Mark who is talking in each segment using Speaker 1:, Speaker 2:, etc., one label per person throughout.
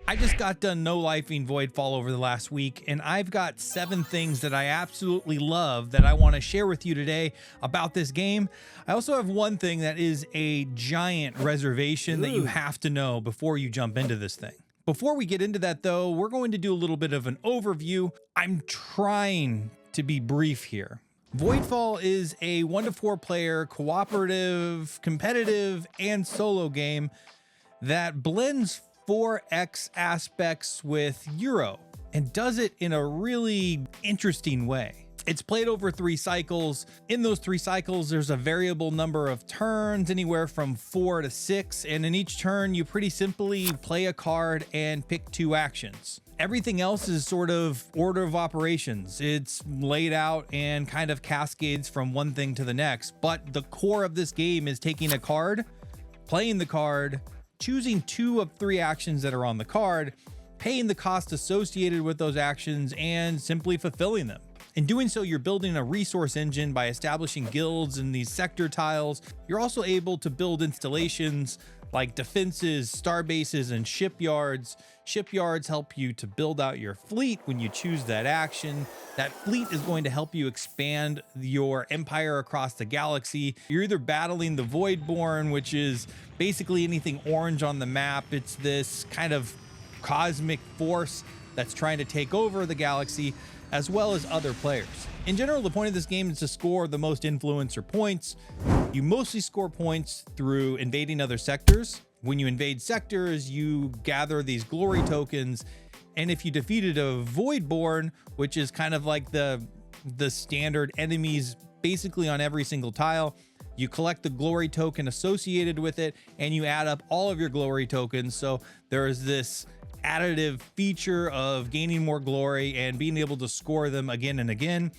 Speaker 1: I just got done no-lifing Voidfall over the last week, and I've got 7 things that I absolutely love that I want to share with you today about this game. I also have one thing that is a giant reservation that you have to know before you jump into this thing. Before we get into that though, we're going to do a little bit of an overview. I'm trying to be brief here. Voidfall is a 1 to 4 player cooperative, competitive, and solo game that blends 4X aspects with Euro and does it in a really interesting way. It's played over 3 cycles. In those 3 cycles, there's a variable number of turns, anywhere from 4 to 6. And in each turn, you pretty simply play a card and pick 2 actions. Everything else is sort of order of operations. It's laid out and kind of cascades from one thing to the next. But the core of this game is taking a card, playing the card, choosing 2 of 3 actions that are on the card, paying the cost associated with those actions, and simply fulfilling them. In doing so, you're building a resource engine by establishing guilds in these sector tiles. You're also able to build installations like defenses, star bases, and shipyards. Shipyards help you to build out your fleet when you choose that action. That fleet is going to help you expand your empire across the galaxy. You're either battling the Voidborn, which is basically anything orange on the map. It's this kind of cosmic force that's trying to take over the galaxy, as well as other players. In general, the point of this game is to score the most influence or points. You mostly score points through invading other sectors. When you invade sectors, you gather these glory tokens. And if you defeated a Voidborn, which is kind of like the standard enemies basically on every single tile, you collect the glory token associated with it and you add up all of your glory tokens. So there is this additive feature of gaining more glory and being able to score them again and again.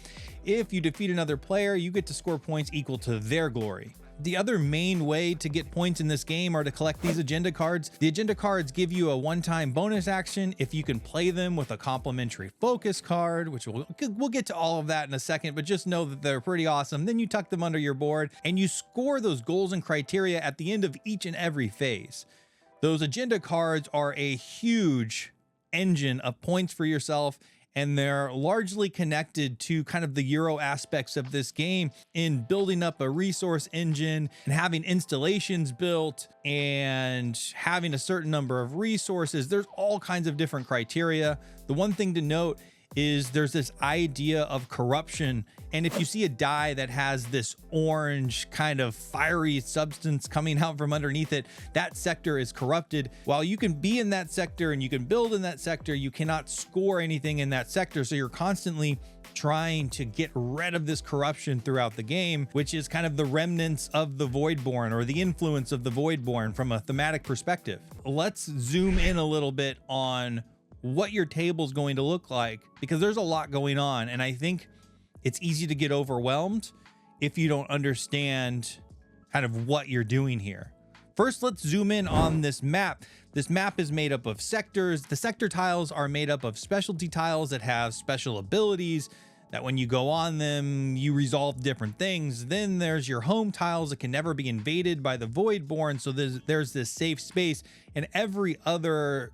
Speaker 1: If you defeat another player, you get to score points equal to their glory. The other main way to get points in this game are to collect these agenda cards. The agenda cards give you a one-time bonus action if you can play them with a complimentary focus card, which we'll get to all of that in a second, but just know that they're pretty awesome. Then you tuck them under your board and you score those goals and criteria at the end of each and every phase. Those agenda cards are a huge engine of points for yourself, and they're largely connected to kind of the Euro aspects of this game in building up a resource engine and having installations built and having a certain number of resources. There's all kinds of different criteria. The one thing to note is there's this idea of corruption. And if you see a die that has this orange kind of fiery substance coming out from underneath it, that sector is corrupted. While you can be in that sector and you can build in that sector, you cannot score anything in that sector. So you're constantly trying to get rid of this corruption throughout the game, which is kind of the remnants of the Voidborn or the influence of the Voidborn from a thematic perspective. Let's zoom in a little bit on what your table is going to look like, because there's a lot going on, and I think it's easy to get overwhelmed if you don't understand kind of what you're doing here. First, let's zoom in on this map. This map is made up of sectors. The sector tiles are made up of specialty tiles that have special abilities that when you go on them, you resolve different things. Then there's your home tiles that can never be invaded by the Voidborn, so there's this safe space, and every other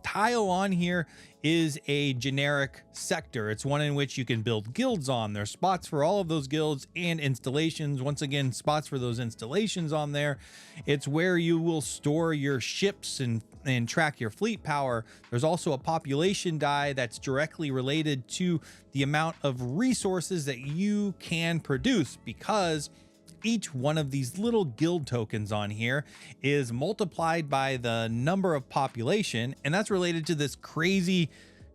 Speaker 1: tile on here is a generic sector. It's one in which you can build guilds on. There's spots for all of those guilds and installations. Once again, spots for those installations on there. It's where you will store your ships and track your fleet power. There's also a population die that's directly related to the amount of resources that you can produce, because each one of these little guild tokens on here is multiplied by the number of population, and that's related to this crazy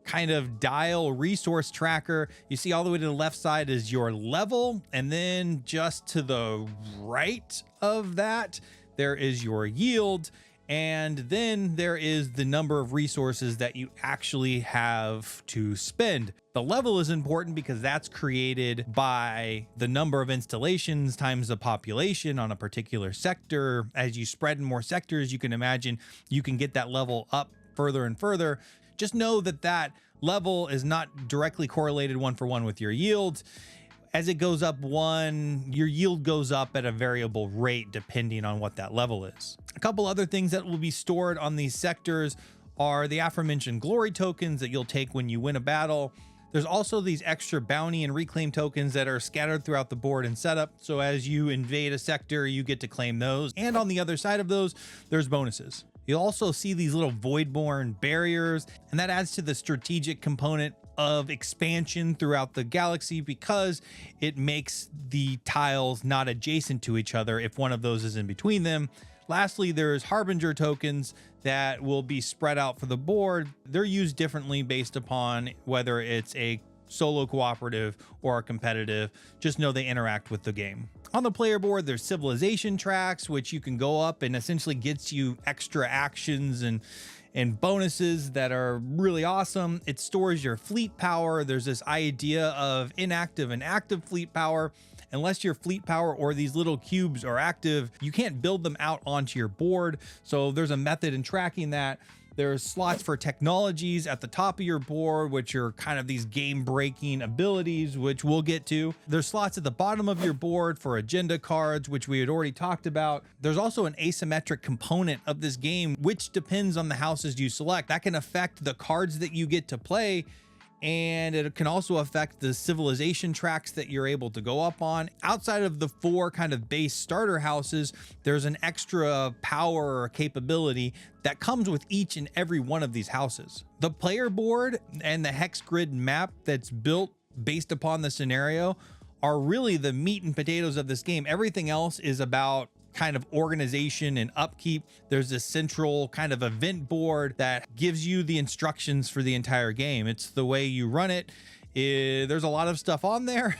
Speaker 1: kind of dial resource tracker. You see all the way to the left side is your level, and then just to the right of that there is your yield, and then there is the number of resources that you actually have to spend. The level is important because that's created by the number of installations times the population on a particular sector. As you spread in more sectors, you can imagine you can get that level up further and further. Just know that that level is not directly correlated 1-for-1 with your yield. As it goes up 1, your yield goes up at a variable rate depending on what that level is. A couple other things that will be stored on these sectors are the aforementioned glory tokens that you'll take when you win a battle. There's also these extra bounty and reclaim tokens that are scattered throughout the board and setup. So as you invade a sector, you get to claim those. And on the other side of those, there's bonuses. You'll also see these little voidborn barriers, and that adds to the strategic component of expansion throughout the galaxy because it makes the tiles not adjacent to each other if one of those is in between them. Lastly, there's Harbinger tokens that will be spread out for the board. They're used differently based upon whether it's a solo cooperative or a competitive. Just know they interact with the game. On the player board, there's civilization tracks, which you can go up and essentially gets you extra actions and bonuses that are really awesome. It stores your fleet power. There's this idea of inactive and active fleet power. Unless your fleet power or these little cubes are active, you can't build them out onto your board. So there's a method in tracking that. There's slots for technologies at the top of your board, which are kind of these game-breaking abilities, which we'll get to. There's slots at the bottom of your board for agenda cards, which we had already talked about. There's also an asymmetric component of this game, which depends on the houses you select. That can affect the cards that you get to play, and it can also affect the civilization tracks that you're able to go up on. Outside of the 4 kind of base starter houses, there's an extra power or capability that comes with each and every one of these houses. The player board and the hex grid map that's built based upon the scenario are really the meat and potatoes of this game. Everything else is about kind of organization and upkeep. There's this central kind of event board that gives you the instructions for the entire game. It's the way you run it. There's a lot of stuff on there.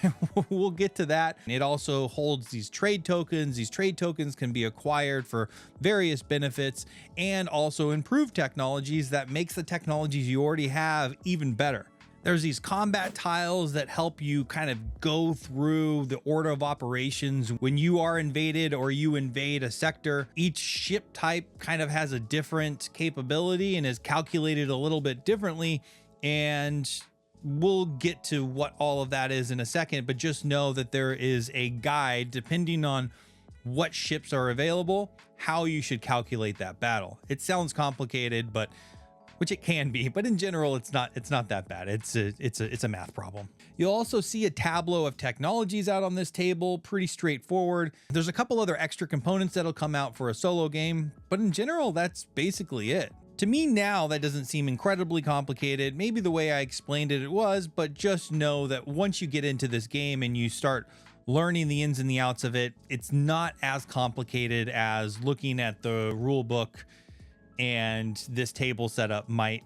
Speaker 1: We'll get to that. It also holds these trade tokens. These trade tokens can be acquired for various benefits and also improve technologies that makes the technologies you already have even better. There's these combat tiles that help you kind of go through the order of operations when you are invaded or you invade a sector. Each ship type kind of has a different capability and is calculated a little bit differently. And we'll get to what all of that is in a second, but just know that there is a guide depending on what ships are available, how you should calculate that battle. It sounds complicated, but which it can be, but in general, it's not that bad. It's a math problem. You'll also see a tableau of technologies out on this table, pretty straightforward. There's a couple other extra components that'll come out for a solo game, but in general, that's basically it. To me now, that doesn't seem incredibly complicated. Maybe the way I explained it was, but just know that once you get into this game and you start learning the ins and the outs of it, it's not as complicated as looking at the rule book and this table setup might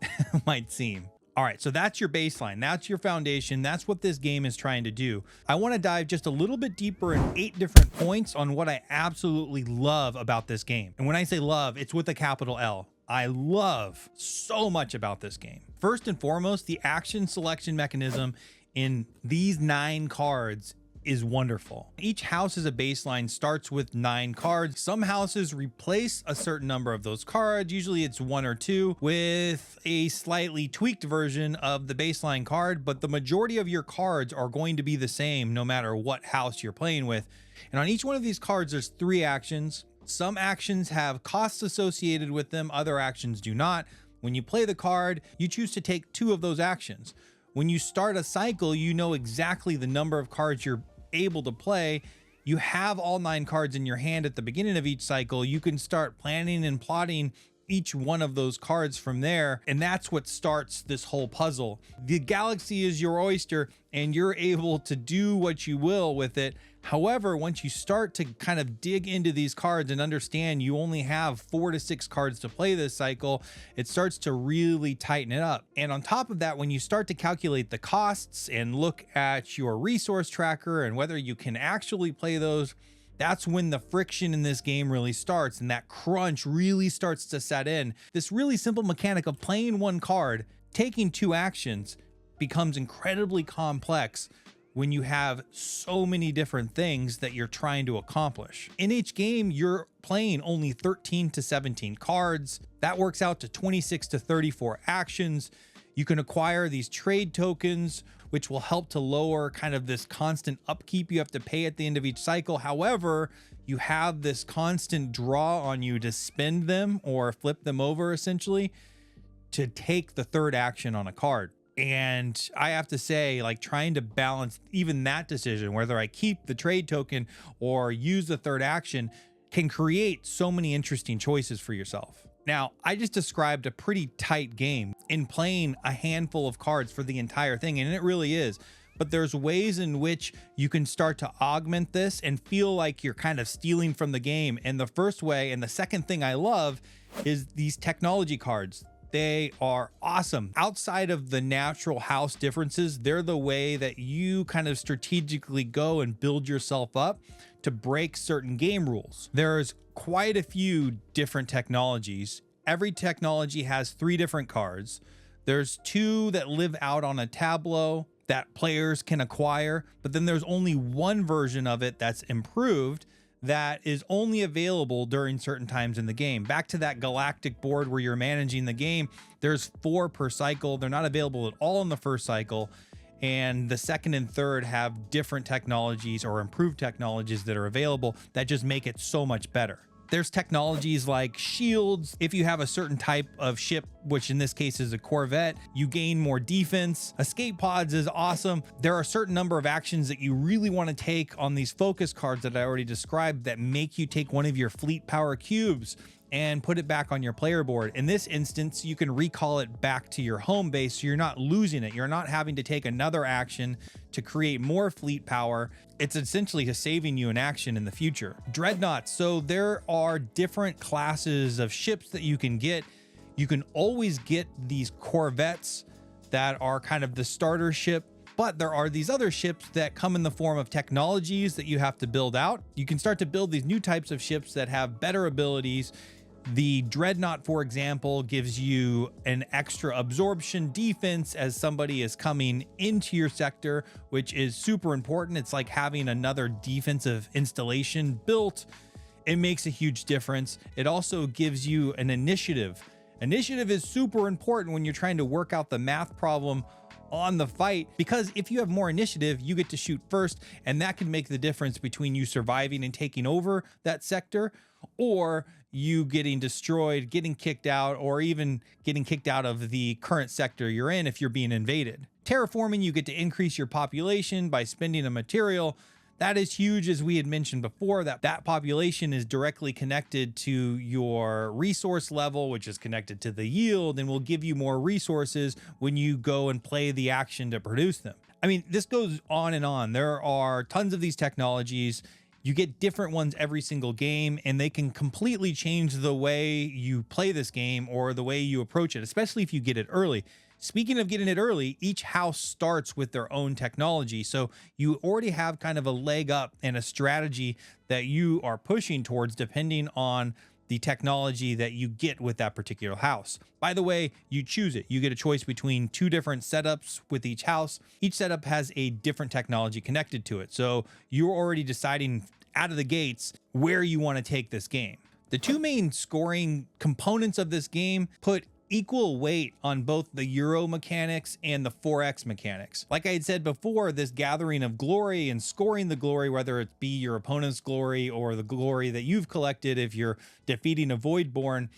Speaker 1: seem. All right, so that's your baseline. That's your foundation. That's what this game is trying to do. I want to dive just a little bit deeper in 8 different points on what I absolutely love about this game. And when I say love, it's with a capital L. I love so much about this game. First and foremost, the action selection mechanism in these 9 cards is wonderful. Each house as a baseline starts with 9 cards. Some houses replace a certain number of those cards. Usually it's 1 or 2 with a slightly tweaked version of the baseline card, but the majority of your cards are going to be the same no matter what house you're playing with. And on each one of these cards, there's 3 actions. Some actions have costs associated with them. Other actions do not. When you play the card, you choose to take 2 of those actions. When you start a cycle, you know exactly the number of cards you're able to play. You have all 9 cards in your hand at the beginning of each cycle. You can start planning and plotting each one of those cards from there, and that's what starts this whole puzzle. The galaxy is your oyster and you're able to do what you will with it. However, once you start to kind of dig into these cards and understand you only have 4 to 6 cards to play this cycle, it starts to really tighten it up. And on top of that, when you start to calculate the costs and look at your resource tracker and whether you can actually play those, that's when the friction in this game really starts and that crunch really starts to set in. This really simple mechanic of playing 1 card, taking 2 actions, becomes incredibly complex when you have so many different things that you're trying to accomplish. In each game, you're playing only 13 to 17 cards. That works out to 26 to 34 actions. You can acquire these trade tokens, which will help to lower kind of this constant upkeep you have to pay at the end of each cycle. However, you have this constant draw on you to spend them or flip them over essentially to take the third action on a card. And I have to say, like, trying to balance even that decision, whether I keep the trade token or use the third action, can create so many interesting choices for yourself. Now, I just described a pretty tight game in playing a handful of cards for the entire thing, and it really is. But there's ways in which you can start to augment this and feel like you're kind of stealing from the game. And the first way, and the second thing I love, is these technology cards. They are awesome. Outside of the natural house differences, they're the way that you kind of strategically go and build yourself up to break certain game rules. There's quite a few different technologies. Every technology has 3 different cards. There's 2 that live out on a tableau that players can acquire, but then there's only one version of it that's improved that is only available during certain times in the game. Back to that galactic board where you're managing the game, there's 4 per cycle. They're not available at all in the first cycle, and the second and third have different technologies or improved technologies that are available that just make it so much better. There's technologies like shields. If you have a certain type of ship, which in this case is a Corvette, you gain more defense. Escape pods is awesome. There are a certain number of actions that you really want to take on these focus cards that I already described that make you take one of your fleet power cubes and put it back on your player board. In this instance, you can recall it back to your home base, so you're not losing it. You're not having to take another action to create more fleet power. It's essentially just saving you an action in the future. Dreadnoughts. So there are different classes of ships that you can get. You can always get these Corvettes that are kind of the starter ship, but there are these other ships that come in the form of technologies that you have to build out. You can start to build these new types of ships that have better abilities. The Dreadnought, for example, gives you an extra absorption defense as somebody is coming into your sector, which is super important. It's like having another defensive installation built. It makes a huge difference. It also gives you an initiative. Initiative is super important when you're trying to work out the math problem on the fight, because if you have more initiative, you get to shoot first, and that can make the difference between you surviving and taking over that sector, or you getting destroyed, getting kicked out, or even getting kicked out of the current sector you're in if you're being invaded. Terraforming, you get to increase your population by spending a material. That is huge, as we had mentioned before, that population is directly connected to your resource level, which is connected to the yield, and will give you more resources when you go and play the action to produce them. I mean, this goes on and on. There are tons of these technologies. You get different ones every single game, and they can completely change the way you play this game or the way you approach it, especially if you get it early. Speaking of getting it early, each house starts with their own technology. So you already have kind of a leg up and a strategy that you are pushing towards depending on the technology that you get with that particular house. By the way, you choose it. You get a choice between 2 different setups with each house. Each setup has a different technology connected to it. So you're already deciding out of the gates where you want to take this game. The 2 main scoring components of this game put equal weight on both the Euro mechanics and the 4X mechanics. Like I had said before, this gathering of glory and scoring the glory, whether it be your opponent's glory or the glory that you've collected if you're defeating a Voidborn,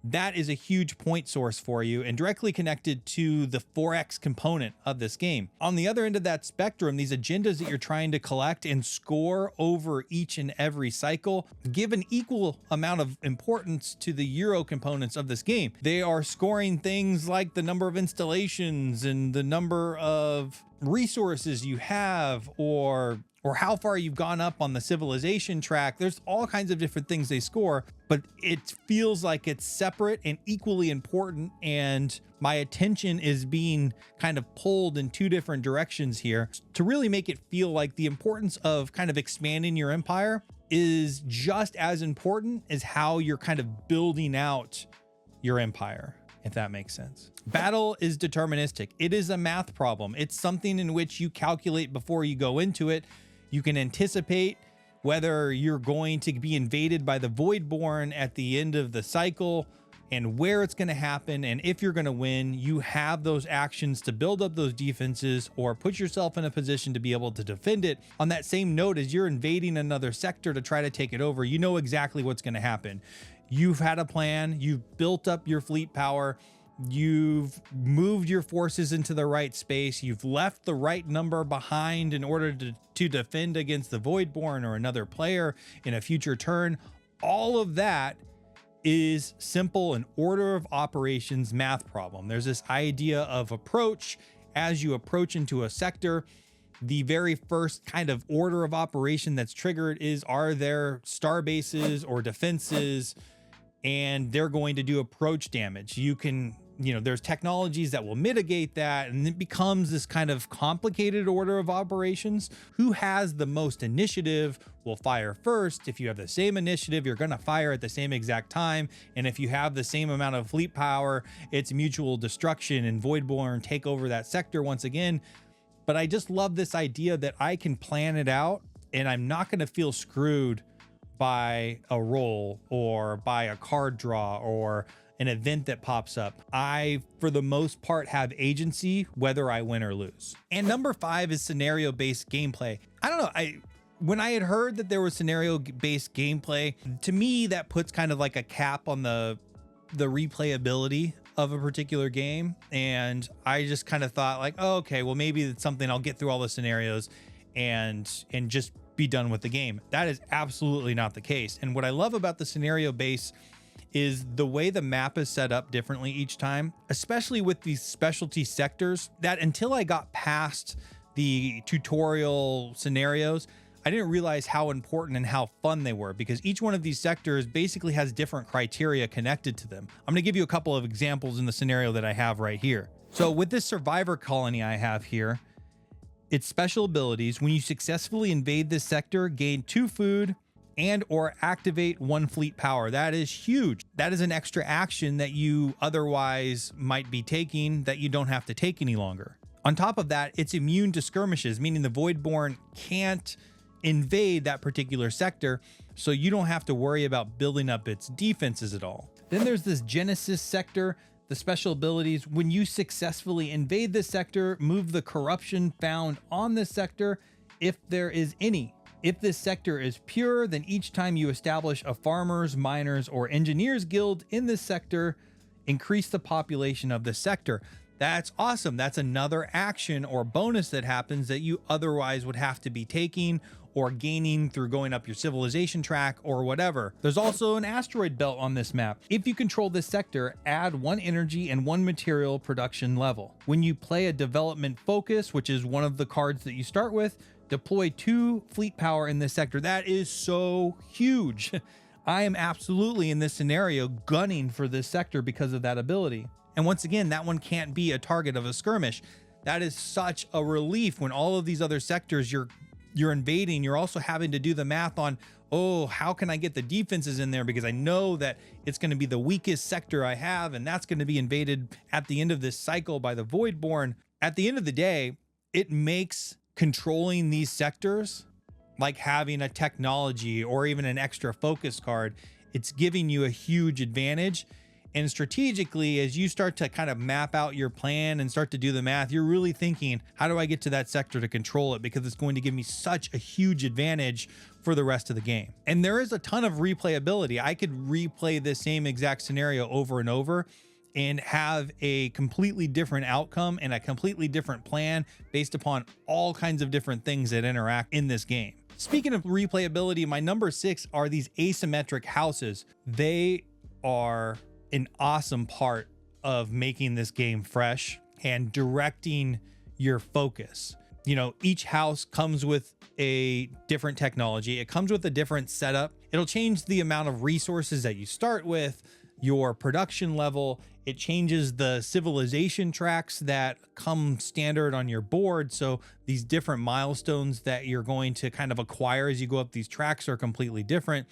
Speaker 1: that is a huge point source for you and directly connected to the 4X component of this game. On the other end of that spectrum, these agendas that you're trying to collect and score over each and every cycle give an equal amount of importance to the Euro components of this game. They are scoring things like the number of installations and the number of resources you have, or how far you've gone up on the civilization track. There's all kinds of different things they score, but it feels like it's separate and equally important, and my attention is being kind of pulled in 2 different directions here to really make it feel like the importance of kind of expanding your empire is just as important as how you're kind of building out your empire, if that makes sense. Battle is deterministic. It is a math problem. It's something in which you calculate before you go into it. You can anticipate whether you're going to be invaded by the Voidborn at the end of the cycle and where it's going to happen. And if you're going to win, you have those actions to build up those defenses or put yourself in a position to be able to defend it. On that same note, as you're invading another sector to try to take it over, you know exactly what's going to happen. You've had a plan. You've built up your fleet power. You've moved your forces into the right space. You've left the right number behind in order to defend against the Voidborn or another player in a future turn. All of that is simple an order of operations math problem. There's this idea of approach. As you approach into a sector, the very first kind of order of operation that's triggered is, are there star bases or defenses? And they're going to do approach damage. You can, there's technologies that will mitigate that, and it becomes this kind of complicated order of operations. Who has the most initiative will fire first. If you have the same initiative, you're going to fire at the same exact time. And if you have the same amount of fleet power, it's mutual destruction and Voidborn take over that sector once again. But I just love this idea that I can plan it out and I'm not going to feel screwed by a roll or by a card draw or an event that pops up. I, for the most part, have agency whether I win or lose. And number 5 is scenario-based gameplay. I don't know, when I had heard that there was scenario-based gameplay, to me that puts kind of like a cap on the replayability of a particular game. And I just kind of thought like, oh, okay, well maybe it's something I'll get through all the scenarios and just be done with the game. That is absolutely not the case. And what I love about the scenario base is the way the map is set up differently each time, especially with these specialty sectors, that until I got past the tutorial scenarios, I didn't realize how important and how fun they were, because each one of these sectors basically has different criteria connected to them. I'm going to give you a couple of examples in the scenario that I have right here. So with this survivor colony I have here, its special abilities: when you successfully invade this sector, gain 2 food and or activate 1 fleet power. That is huge. That is an extra action that you otherwise might be taking that you don't have to take any longer. On top of that, it's immune to skirmishes, meaning the Voidborn can't invade that particular sector, so you don't have to worry about building up its defenses at all. Then there's this Genesis sector. The special abilities: when you successfully invade this sector, move the corruption found on this sector, if there is any. If this sector is pure, then each time you establish a farmers, miners, or engineers guild in this sector, increase the population of the sector. That's awesome. That's another action or bonus that happens that you otherwise would have to be taking or gaining through going up your civilization track or whatever. There's also an asteroid belt on this map. If you control this sector, add 1 energy and 1 material production level. When you play a development focus, which is one of the cards that you start with, deploy 2 fleet power in this sector. That is so huge. I am absolutely in this scenario gunning for this sector because of that ability. And once again, that one can't be a target of a skirmish. That is such a relief when all of these other sectors you're invading. You're also having to do the math on, oh, how can I get the defenses in there? Because I know that it's going to be the weakest sector I have, and that's going to be invaded at the end of this cycle by the Voidborn. At the end of the day, it makes controlling these sectors like having a technology or even an extra focus card. It's giving you a huge advantage. And strategically, as you start to kind of map out your plan and start to do the math, you're really thinking, how do I get to that sector to control it? Because it's going to give me such a huge advantage for the rest of the game. And there is a ton of replayability. I could replay this same exact scenario over and over and have a completely different outcome and a completely different plan based upon all kinds of different things that interact in this game. Speaking of replayability, my number 6 are these asymmetric houses. They are an awesome part of making this game fresh and directing your focus. Each house comes with a different technology. It comes with a different setup. It'll change the amount of resources that you start with, your production level. It changes the civilization tracks that come standard on your board. So these different milestones that you're going to kind of acquire as you go up these tracks are completely different.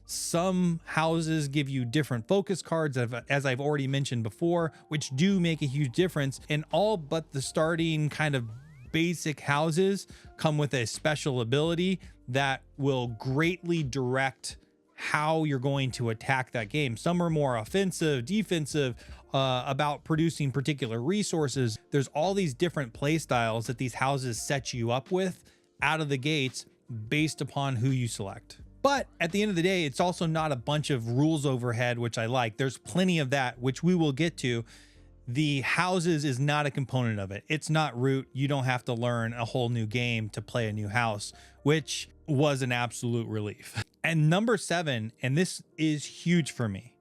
Speaker 1: Some houses give you different focus cards, as I've already mentioned before, which do make a huge difference. And all but the starting kind of basic houses come with a special ability that will greatly direct how you're going to attack that game. Some are more offensive, defensive, about producing particular resources. There's all these different play styles that these houses set you up with out of the gates based upon who you select. But at the end of the day, it's also not a bunch of rules overhead, which I like. There's plenty of that, which we will get to. The houses is not a component of it. It's not root. You don't have to learn a whole new game to play a new house, which was an absolute relief. And number 7, and this is huge for me.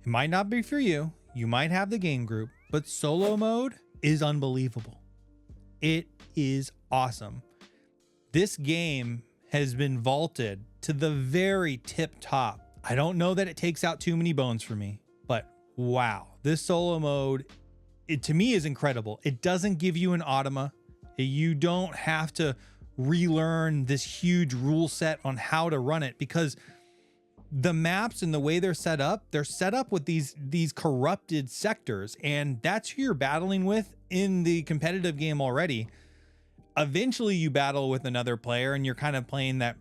Speaker 1: It might not be for you. You might have the game group, but solo mode is unbelievable. It is awesome. This game has been vaulted to the very tip top. I don't know that it takes out too many bones for me, but wow, this solo mode, it to me is incredible. It doesn't give you an automa. You don't have to relearn this huge rule set on how to run it, because the maps and the way they're set up with these corrupted sectors, and that's who you're battling with in the competitive game already. Eventually you battle with another player and you're kind of playing that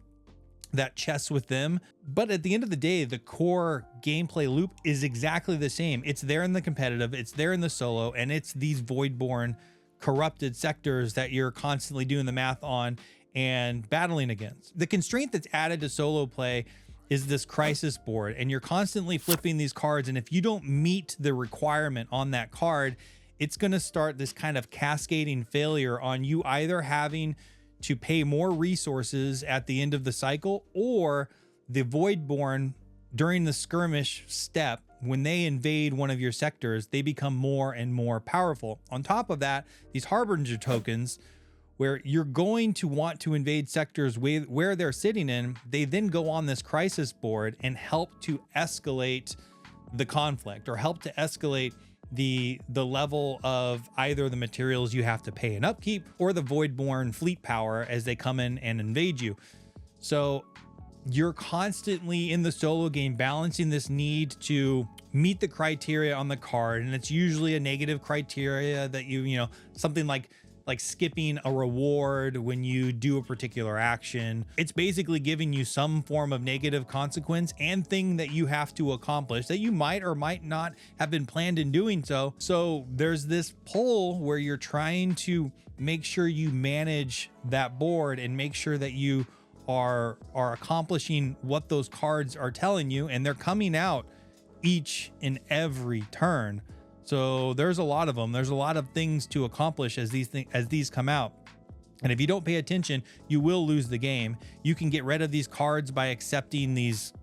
Speaker 1: chess with them, but at the end of the day, the core gameplay loop is exactly the same. It's there in the competitive, it's there in the solo, and it's these voidborn corrupted sectors that you're constantly doing the math on and battling against. The constraint that's added to solo play is this crisis board, and you're constantly flipping these cards, and if you don't meet the requirement on that card, it's going to start this kind of cascading failure on you either having to pay more resources at the end of the cycle, or the Voidborn during the skirmish step, when they invade one of your sectors, they become more and more powerful. On top of that, these Harbinger tokens, where you're going to want to invade sectors where they're sitting in, they then go on this crisis board and help to escalate the conflict, or help to escalate the level of either the materials you have to pay in upkeep or the Voidborn fleet power as they come in and invade you. So you're constantly in the solo game balancing this need to meet the criteria on the card, and it's usually a negative criteria that you know, something like skipping a reward when you do a particular action. It's basically giving you some form of negative consequence and thing that you have to accomplish that you might or might not have been planned in doing so. So there's this pull where you're trying to make sure you manage that board and make sure that you are accomplishing what those cards are telling you, and they're coming out each and every turn. So there's a lot of them. There's a lot of things to accomplish as these come out. And if you don't pay attention, you will lose the game. You can get rid of these cards by accepting these,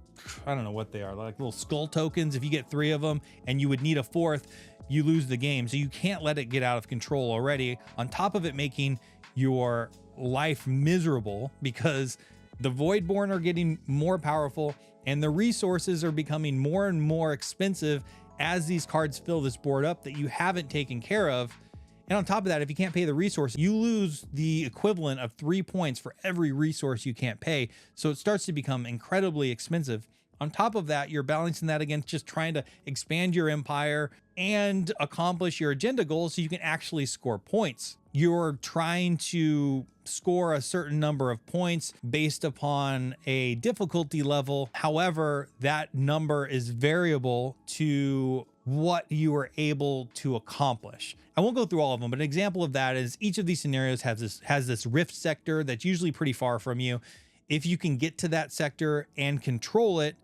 Speaker 1: I don't know what they are, like little skull tokens. If you get 3 of them and you would need a 4th, you lose the game. So you can't let it get out of control already. On top of it making your life miserable, because the Voidborn are getting more powerful and the resources are becoming more and more expensive as these cards fill this board up that you haven't taken care of. And on top of that, if you can't pay the resource, you lose the equivalent of 3 points for every resource you can't pay. So it starts to become incredibly expensive. On top of that, you're balancing that against just trying to expand your empire and accomplish your agenda goals so you can actually score points. You're trying to score a certain number of points based upon a difficulty level. However, that number is variable to what you are able to accomplish. I won't go through all of them, but an example of that is each of these scenarios has this rift sector that's usually pretty far from you. If you can get to that sector and control it,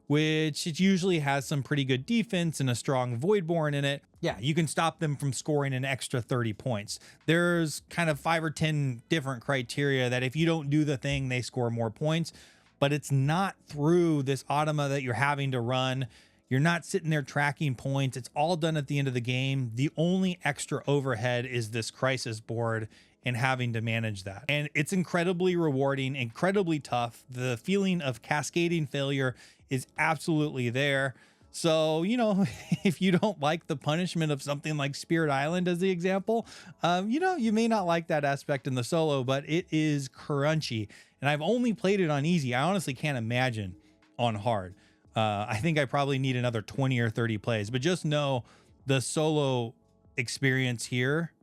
Speaker 1: which it usually has some pretty good defense and a strong Voidborn in it, yeah, you can stop them from scoring an extra 30 points. There's kind of 5 or 10 different criteria that if you don't do the thing, they score more points, but it's not through this automa that you're having to run. You're not sitting there tracking points. It's all done at the end of the game. The only extra overhead is this crisis board and having to manage that. And it's incredibly rewarding, incredibly tough. The feeling of cascading failure is absolutely there. So, you know, if you don't like the punishment of something like Spirit Island as the example, you know, you may not like that aspect in the solo, but it is crunchy. And I've only played it on easy. I honestly can't imagine on hard. I think I probably need another 20 or 30 plays, but just know the solo experience here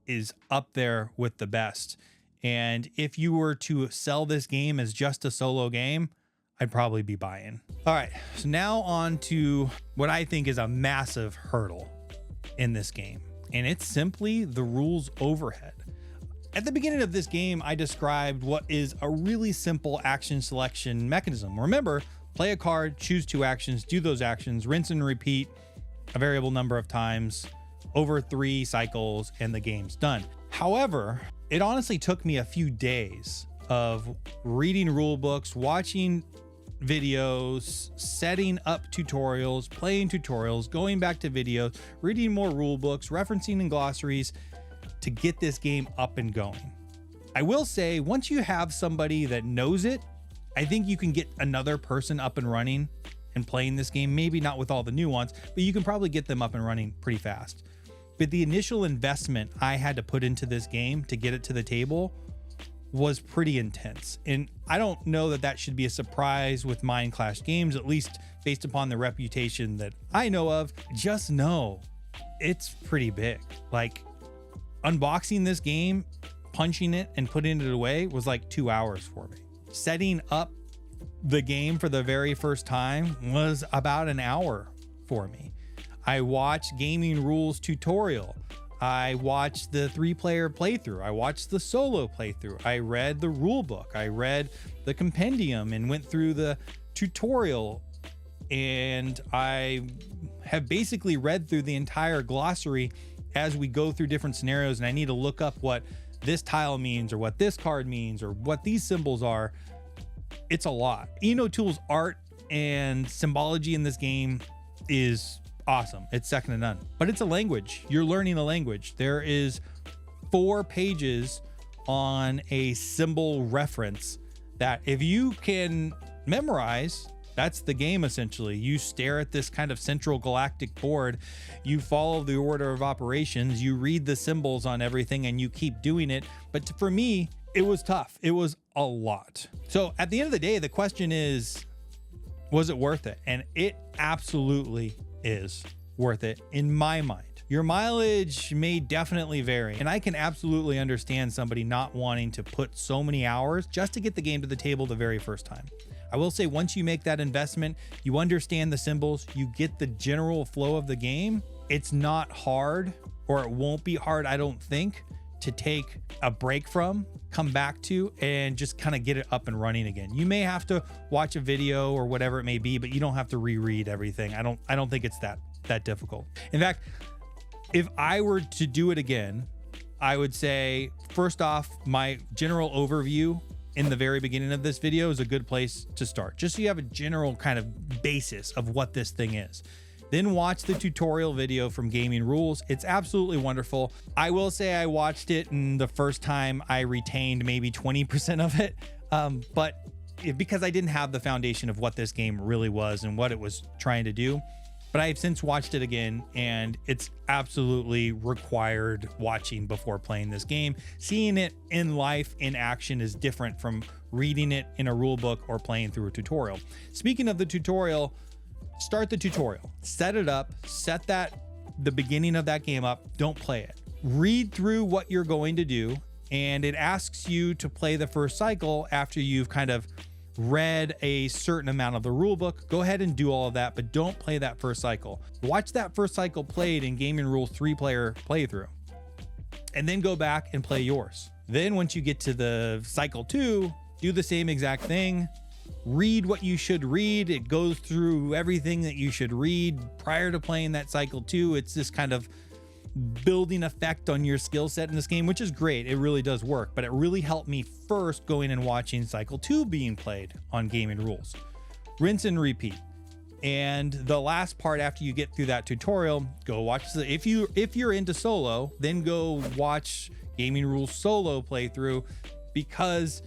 Speaker 1: is up there with the best. And if you were to sell this game as just a solo game, I'd probably be buying. All right, so now on to what I think is a massive hurdle in this game, and it's simply the rules overhead. At the beginning of this game, I described what is a really simple action selection mechanism. Remember, play a card, choose 2 actions, do those actions, rinse and repeat a variable number of times, over 3 cycles and the game's done. However, it honestly took me a few days of reading rule books, watching videos, setting up tutorials, playing tutorials, going back to videos, reading more rule books, referencing in glossaries to get this game up and going. I will say, once you have somebody that knows it, I think you can get another person up and running and playing this game. Maybe not with all the nuance, but you can probably get them up and running pretty fast. But the initial investment I had to put into this game to get it to the table was pretty intense. And I don't know that that should be a surprise with Mind Clash games, at least based upon the reputation that I know of. Just know it's pretty big. Like, unboxing this game, punching it and putting it away was like 2 hours for me. Setting up the game for the very first time was about an hour for me. I watched gaming rules tutorial. I watched the 3-player playthrough. I watched the solo playthrough. I read the rule book. I read the compendium and went through the tutorial. And I have basically read through the entire glossary as we go through different scenarios. And I need to look up what this tile means or what this card means or what these symbols are. It's a lot. Enotool's art and symbology in this game is awesome. It's second to none, but it's a language. You're learning a language. There is 4 pages on a symbol reference that if you can memorize, that's the game essentially. You stare at this kind of central galactic board, you follow the order of operations, you read the symbols on everything, and you keep doing it. But for me, it was tough. It was a lot. So at the end of the day, the question is, was it worth it? And it absolutely is worth it in my mind. Your mileage may definitely vary, and I can absolutely understand somebody not wanting to put so many hours just to get the game to the table the very first time. I will say, once you make that investment, you understand the symbols, you get the general flow of the game, it's not hard, or it won't be hard, I don't think, to take a break from, come back to, and just kind of get it up and running again. You may have to watch a video or whatever it may be, but you don't have to reread everything. I don't think it's that difficult. In fact, if I were to do it again, I would say, first off, my general overview in the very beginning of this video is a good place to start, just so you have a general kind of basis of what this thing is. Then watch the tutorial video from Gaming Rules. It's absolutely wonderful. I will say I watched it, and the first time I retained maybe 20% of it, because I didn't have the foundation of what this game really was and what it was trying to do. But I've since watched it again, and it's absolutely required watching before playing this game. Seeing it in life, in action, is different from reading it in a rule book or playing through a tutorial. Speaking of the tutorial, start the tutorial, set it up, set the beginning of that game up, don't play it. Read through what you're going to do, and it asks you to play the first cycle after you've kind of read a certain amount of the rule book. Go ahead and do all of that, but don't play that first cycle. Watch that first cycle played in Gaming Rules 3-player playthrough, and then go back and play yours. Then once you get to the cycle 2, do the same exact thing. Read what you should read. It goes through everything that you should read prior to playing that cycle 2. It's this kind of building effect on your skill set in this game, which is great. It really does work, but it really helped me first going and watching cycle 2 being played on Gaming Rules. Rinse and repeat. And the last part, after you get through that tutorial, go watch if you're into solo, then go watch Gaming Rules solo playthrough, because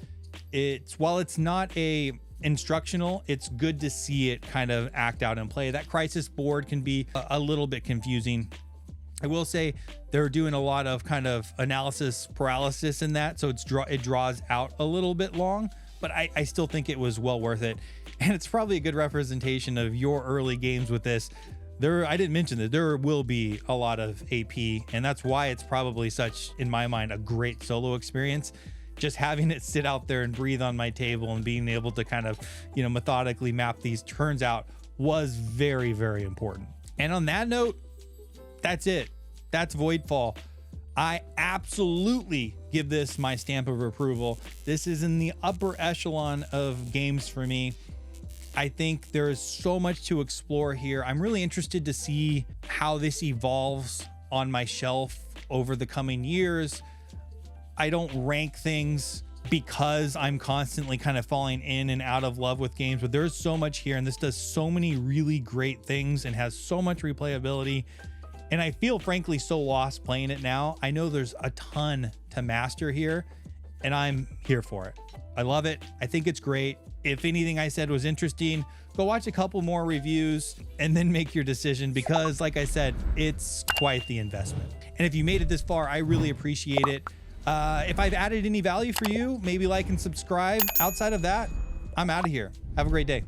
Speaker 1: while it's not a instructional, it's good to see it kind of act out and play. That crisis board can be a little bit confusing. I will say they're doing a lot of kind of analysis paralysis in that, so it draws out a little bit long, but I still think it was well worth it. And it's probably a good representation of your early games with this. I didn't mention that there will be a lot of AP, and that's why it's probably such, in my mind, a great solo experience. Just having it sit out there and breathe on my table and being able to kind of, methodically map these turns out was very, very important. And on that note, that's it. That's Voidfall. I absolutely give this my stamp of approval. This is in the upper echelon of games for me. I think there is so much to explore here. I'm really interested to see how this evolves on my shelf over the coming years. I don't rank things because I'm constantly kind of falling in and out of love with games, but there's so much here, and this does so many really great things and has so much replayability. And I feel frankly so lost playing it now. I know there's a ton to master here, and I'm here for it. I love it. I think it's great. If anything I said was interesting, go watch a couple more reviews and then make your decision, because like I said, it's quite the investment. And if you made it this far, I really appreciate it. If I've added any value for you, maybe like and subscribe. Outside of that, I'm out of here. Have a great day.